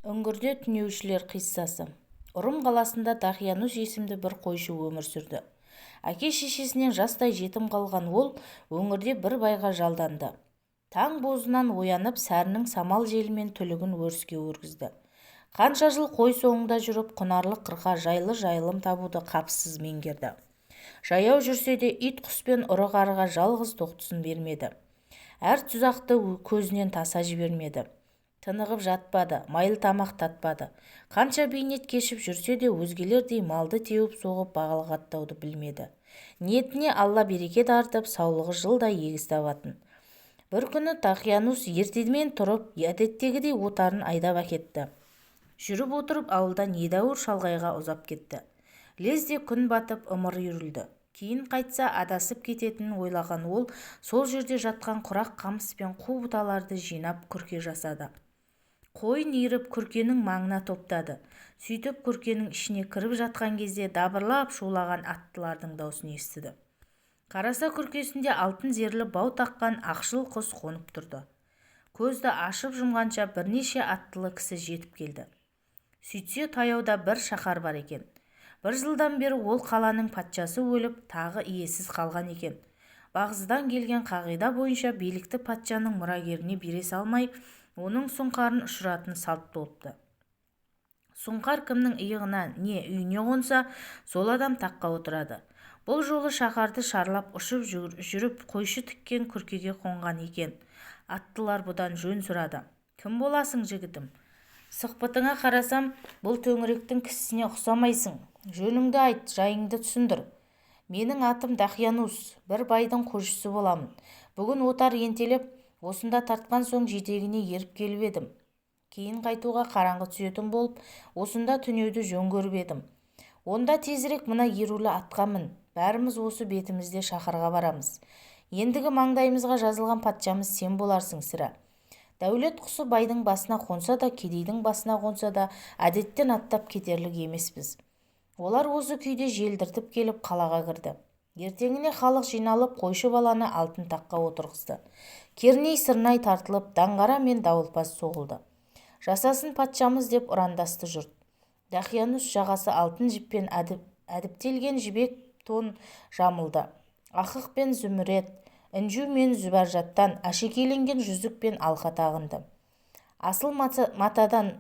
Үңгірде түнеушілер қиссасы. Ұрым қаласында Дахиянус есімді бір қойшы өмір сүрді. Әке-шешесінен жастай жетім қалған ол өңірде бір байға жалданды. Таң бозынан оянып сәрінің самал желімен түлігін өріске өргізді. Қанша жыл қой соңында жүріп құнарлы қырқа жайлы жайылым табуды қапысыз меңгерді. Жаяу жүрсе де ит құс пен ұры-қарыға жалғыз тоқтысын бермеді. Әр тұзақты көзінен таса жібермеді. Тынығып жатпады, майлы тамақ татпады. Қанша бейнет кешіп жүрсе де өзгелердей малды теуіп соғып бағалғаттауды білмеді. Ниетіне Алла береке тартып, саулығы жылдай егіс табатын. Бір күні Дахиянус ертеден тұрып, әдеттегідей отарын айдап әкетті. Жүріп отырып ауылдан едәуір шалғайға ұзап кетті. Лезде күн батып ымыры үйірілді. Кейін қайтса адасып кететінін ойлаған ол, сол жерде жатқан құрақ қамыс пен қу бұталарды жинап күрке жасады. Қойын иіріп күркенің маңына топтады. Сөйтіп күркенің ішіне кіріп жатқан кезде дабырлап шулаған аттылардың даусын естіді. Қараса күркесінде алтын зерлі бау таққан ақшыл құс қонып тұрды. Көзді ашып жұмғанша бірнеше аттылы кісі жетіп келді. Сөйтсе таяуда бір шаһар бар екен. Бір жылдан бері ол қаланың патшасы өліп, тағы иесіз қалған екен. Бағзыдан келген қағида бойынша билікті патшаның мұрагеріне бере салмай, оның сұңқарын ұшыратын салт болыпты. Сұңқар кімнің иығына не үйіне қонса, сол адам таққа отырады. Бұл жолы шаһарды шарлап ұшып жүріп қойшы тіккен күркеге қонған екен. Аттылар бұдан жөн сұрады. Кім боласың, жігітім? Сықпытыңа қарасам, бұл төңіректің кісісіне ұқсамайсың. Жөніңді айт, жайыңды түсіндір. Менің атым Дахиянус, бір байдың қойшысы боламын. Бүгін отар ентелеп, осында тартқан соң жетегіне еріп келіп едім. Кейін қайтуға қараңғы түсетін болып, осында түнеуді жөн көріп едім. Онда тезірек мына ерулі атқа мін. Бәріміз осы бетімізде шаһарға барамыз. Ендігі маңдайымызға жазылған патшамыз сен боларсың сірә. Дәулет құсы байдың басына қонса да, кедейдің басына қонса да, әдеттен аттап кетерлік емеспіз. Олар осы күйде желдіртіп келіп қалаға кірді. Ертеңіне халық жиналып қойшы баланы алтын таққа отырғызды. Керней сырнай тартылып, даңғара мен дауылпаз соғылды. Жасасын патшамыз деп ұрандасты жұрт. Дахиянус жағасы алтын жіппен әдіптелген жібек тон жамылды. Ақық пен зүмірет, інжу мен зүбәржаттан әшекейленген жүзік пен алқа тағынды. Асыл матадан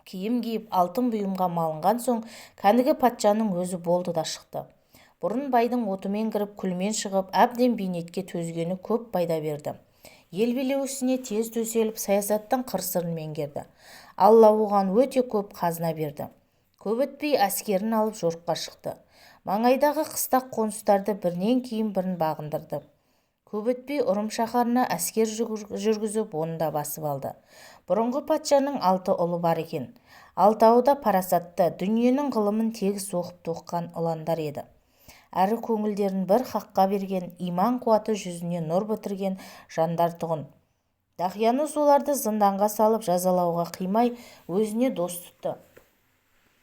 киім киіп алтын бұйымға малынған соң кәнігі патшаның өзі болды да шықты. Бұрын байдың отымен кіріп күлмен шығып әбден бейнетке төзгені көп пайда берді. Ел билеушісіне тез төселіп саясаттың қыр-сырын меңгерді. Алла оған өте көп қазына берді. Көп өтпей әскерін алып жорыққа шықты. Маңайдағы қыстақ қоныстарды бірінен кейін бірін бағындырды. Көп өтпей Ұрым шаһарына әскер жүргізіп, оны да басып алды. Бұрынғы патшаның 6 ұлы бар екен. 6-ы да парасатты, дүниенің ғылымын тегіс оқып тоққан ұландар еді. Әрі көңілдерін бір хаққа берген, иман қуаты жүзіне нұр бітірген жандар тұғын. Дахиянус оларды зынданға салып жазалауға қимай, өзіне дос тұтты.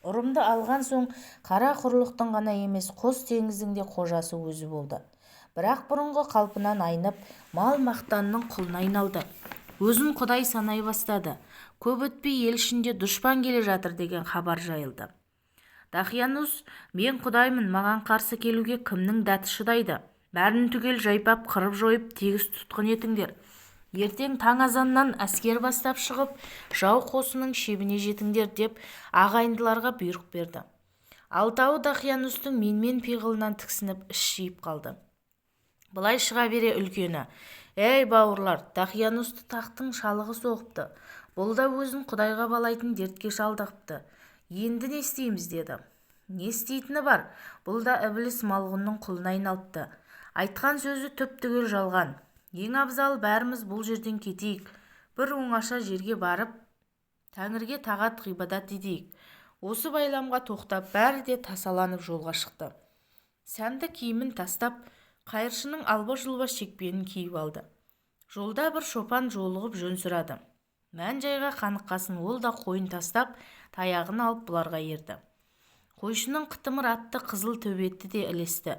Ұрымды алған соң қара құрлықтың ғана емес, қос теңіздің де қожасы өзі болды. Бірақ бұрынғы қалпынан айнып, мал мақтанның құлына айналды. Өзін құдай санай бастады. Көп өтпей ел ішінде дұшпан келе жатыр деген хабар жайылды. Дахиянус, мен құдаймын, маған қарсы келуге кімнің дәті шыдайды? Бәрін түгел жайпап, қырып жойып, тегіс тұтқын етіңдер. Ертең таң азаннан әскер бастап шығып, жау қосының шебіне жетіңдер деп ағайындыларға бұйрық берді. 6-ы Дахиянустың менмен пиғылынан тіксініп іш жиып қалды. Былай шыға бере үлкені: «Ей бауырлар, Дахиянусты тақтың шалығы соғыпты. Бұл да өзін құдайға балайтын дертке шалдығыпты. Енді не істейміз?» деді. «Не істейтіні бар? Бұл да ібіліс малғұнның құлына айналыпты. Айтқан сөзі түп-түгел жалған. Ең абзал бәріміз бұл жерден кетейік. Бір оңаша жерге барып, Тәңірге тағат ғибадат етейік». Осы байламға тоқтап, бәрі де тасаланып жолға шықты. Сәнді киімін тастап, қайыршының алба-жұлба шекпенін киіп алды. Жолда бір шопан жолығып жөн сұрады. Мән-жайға қаныққасын ол да қойын тастап, таяғын алып бұларға ерді. Қойшының қытымыр атты қызыл төбетті де ілесті.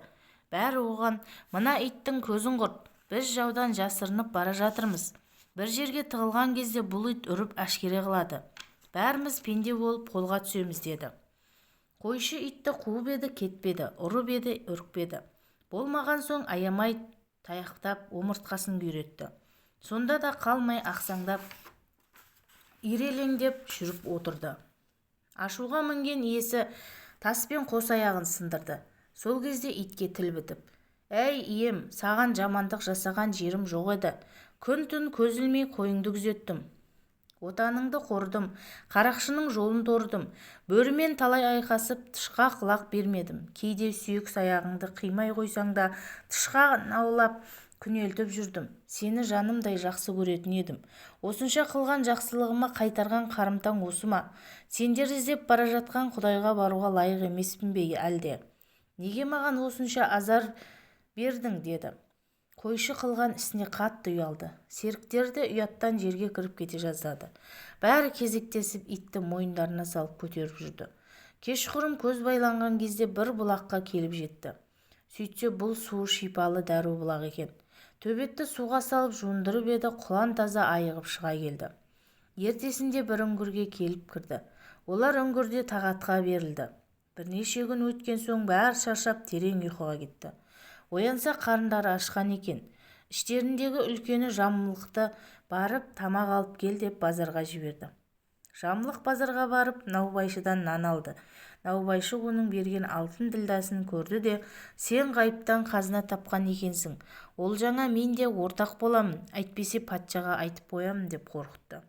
Бәрі оған: «Мына иттің көзін құрт, біз жаудан жасырынып бара жатырмыз. бір жерге тығылған кезде бұл ит үріп әшкере қылады. Бәріміз пенде болып қолға түсеміз деді. Қойшы итті қуып еді, кетпеді, ұрып еді, үркпеді. Болмаған соң аямай таяқтап омыртқасын күйретті. Сонда да қалмай ақсаңдап, ирелеңдеп жүріп отырды. Ашуға мінген иесі таспен қос аяғын сындырды. Сол кезде итке тіл бітіп: «Әй, ием, саған жамандық жасаған жерім жоқ еді. Күн-түн көз ілмей қойыңды күзеттім. Отаныңды қордым, қарақшының жолын тордым. Бөрімен талай айқасып, тышқа құлақ бермедім. Кейде сүйек саяғыңды қимай қойсаң да, тышқа аулап күнелтіп жүрдім. Сені жанымдай жақсы көретін едім. Осынша қылған жақсылығыма қайтарған қарымтаң осы ма? Сендер іздеп бара жатқан Құдайға баруға лайық емеспін бе әлде? Неге маған осынша азар бердің?» деді. Қойшы қылған ісіне қатты ұялды. Серіктері де ұяттан жерге кіріп кете жаздады. Бәрі кезектесіп итті мойындарына салып көтеріп жүрді. Кешқұрым көз байланған кезде бір бұлаққа келіп жетті. Сөйтсе бұл суы шипалы дәру бұлақ екен. Төбетті суға салып жуындырып еді, құлан таза айығып шыға келді. Ертесінде бір үңгірге келіп кірді. Олар үңгірде тағатқа берілді. Бірнеше күн өткен соң бәрі шаршап терең ұйқыға кетті. Оянса қарындары ашқан екен. Іштеріндегі үлкені Жамылықты барып тамақ алып кел деп базарға жіберді. Жамылық базарға барып Наубайшыдан нан алды. Наубайшы оның берген алтын ділдасын көрді де: «Сен ғайыптан қазына тапқан екенсің. Ол жаңа мен де ортақ боламын, әйтпесе патшаға айтып қоямын» деп қорқытты.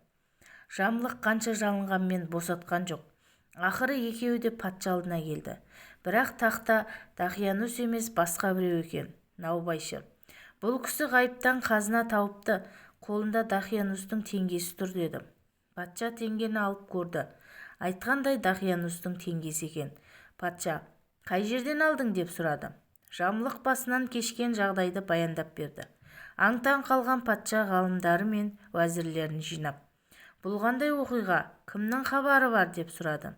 Жамылық қанша жалынғанмен босатқан жоқ. Ақыры екеуі де патша алдына келді. Бірақ тақта Дақиянус емес, басқа біреу екен. Наубайшы: «Бұл кісі ғайыптан қазына тауыпты, қолында Дақиянустың теңгесі тұр» деді. Патша теңгені алып көрді. Айтқандай Дақиянустың теңгесі екен. Патша: «Қай жерден алдың?» деп сұрады. Жамылық басынан кешкен жағдайды баяндап берді. Аң-таң қалған патша ғалымдары мен уәзірлерін жинап: «Бұл қандай оқиға? Кімнің хабары бар?» деп сұрады.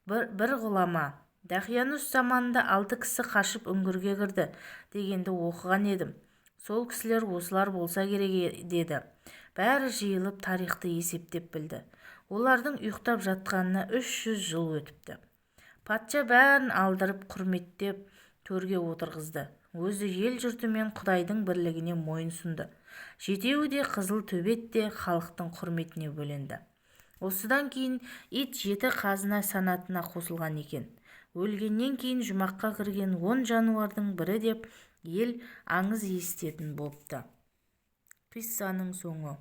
Бір ғұлама: «Дақиянус заманында 6 кісі қашып үңгірге кірді дегенді оқыған едім. Сол кісілер осылар болса керек» деді. Бәрі жиылып тарихты есептеп білді. Олардың ұйықтап жатқанына 300 жыл өтіпті. Патша бәрін алдырып құрметтеп төрге отырғызды. Өзі ел жұртымен Құдайдың бірлігіне мойын сұнды. Жетеуі де қызыл төбет те халықтың құрметіне бөленді. Осыдан кейін ит 7 қазына санатына қосылған екен. Өлгеннен кейін жұмаққа кірген 10 жануардың бірі деп ел аңыз естетін болыпты. Қиссаның соңы.